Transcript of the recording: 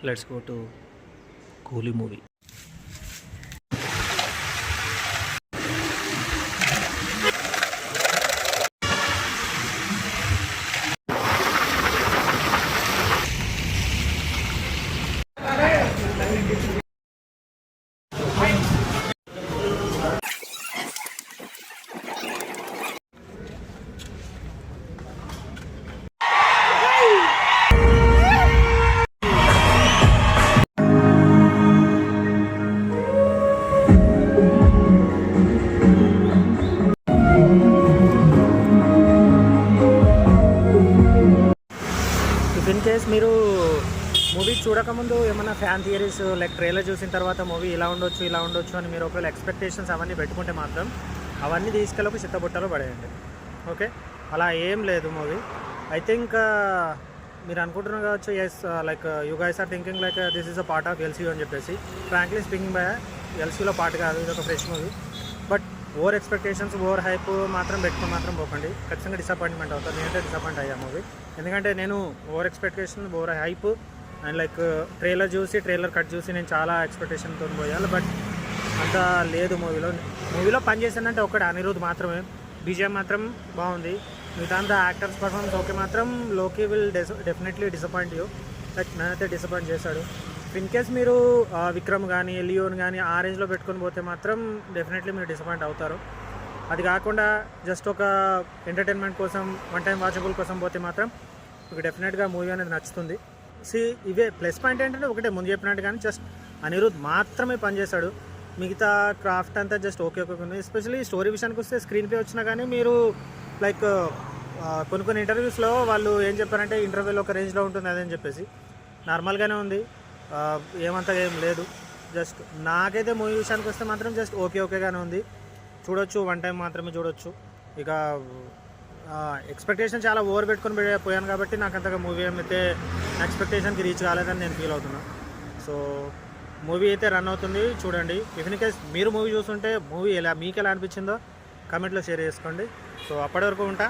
Let's go to కూలీ movie. In case మీరు movie చూడకముందు ఏమైనా ఫ్యాన్ థియరీస్ లైక్ ట్రైలర్ చూసిన తర్వాత మూవీ ఇలా ఉండొచ్చు అని మీరు ఒకవేళ ఎక్స్పెక్టేషన్స్ అవన్నీ పెట్టుకుంటే మాత్రం అవన్నీ తీసుకెళ్ళి చిత్తబుట్టలో పడేయండి. ఓకే, అలా ఏం లేదు మూవీ. ఐ థింక్ మీరు అనుకుంటున్నారు కావచ్చు, yes like you guys are thinking like this is a part of LC అని చెప్పేసి. ఫ్రాంక్లీ స్పీకింగ్ బై ఎల్సీలో పార్ట్ కాదు, ఇది ఒక fresh movie. But over expectations over hype మాత్రం పెట్టుకుని మాత్రం పోకండి, ఖచ్చితంగా డిసప్పాయింట్మెంట్ అవుతారు. నేనైతే డిసప్పాయింట్ అయ్యా మూవీ, ఎందుకంటే నేను over expectation over hype and like trailer cut చూసి నేను చాలా ఎక్స్పెక్టేషన్తో పోయాను. బట్ అంత లేదు మూవీలో పనిచేసిందంటే ఒకటి అనిరుద్ మాత్రమే. బీజిఎం మాత్రం బాగుంది, మిగతా అంతా యాక్టర్స్ పర్ఫార్మెన్స్ ఓకే. మాత్రం లోకి will definitely disappoint you, like నేనైతే డిసప్పాయింట్ చేశాడు. ఇన్ కేస్ మీరు విక్రమ్ కానీ లియోన్ కానీ ఆ రేంజ్లో పెట్టుకొని పోతే మాత్రం డెఫినెట్లీ మీరు డిసప్పాయింట్ అవుతారు. అది కాకుండా జస్ట్ ఒక ఎంటర్టైన్మెంట్ కోసం వన్ టైం వాచబుల్ కోసం పోతే మాత్రం మీకు డెఫినెట్గా మూవీ అనేది నచ్చుతుంది. ఇవే ప్లస్ పాయింట్ ఏంటంటే ఒకటే ముందు చెప్పినట్టు కానీ జస్ట్ అనిరుద్ మాత్రమే పనిచేశాడు, మిగతా క్రాఫ్ట్ అంతా జస్ట్ ఓకే ఉంది. ఎస్పెషల్లీ స్టోరీ విషయానికి వస్తే స్క్రీన్ ప్లే వచ్చినా కానీ మీరు లైక్ కొన్ని ఇంటర్వ్యూస్లో వాళ్ళు ఏం చెప్పారంటే ఇంటర్వ్యూలో ఒక రేంజ్లో ఉంటుంది అదని చెప్పేసి. నార్మల్గానే ఉంది, ఏమంతా ఏం లేదు. జస్ట్ నాకైతే మూవీ విషయానికి వస్తే మాత్రం జస్ట్ ఓకేగానే ఉంది, చూడొచ్చు, వన్ టైం మాత్రమే చూడొచ్చు. ఇక ఎక్స్పెక్టేషన్ చాలా ఓవర్ పెట్టుకొని పోయాను కాబట్టి నాకు అంతగా మూవీ అయితే ఎక్స్పెక్టేషన్కి రీచ్ కాలేదని నేను ఫీల్ అవుతున్నాను. సో మూవీ అయితే రన్ అవుతుంది, చూడండి. ఇన్ కేస్ మీరు మూవీ చూస్తుంటే మూవీ మీకు ఎలా అనిపించిందో కామెంట్లో షేర్ చేసుకోండి. సో అప్పటి వరకు ఉంటా.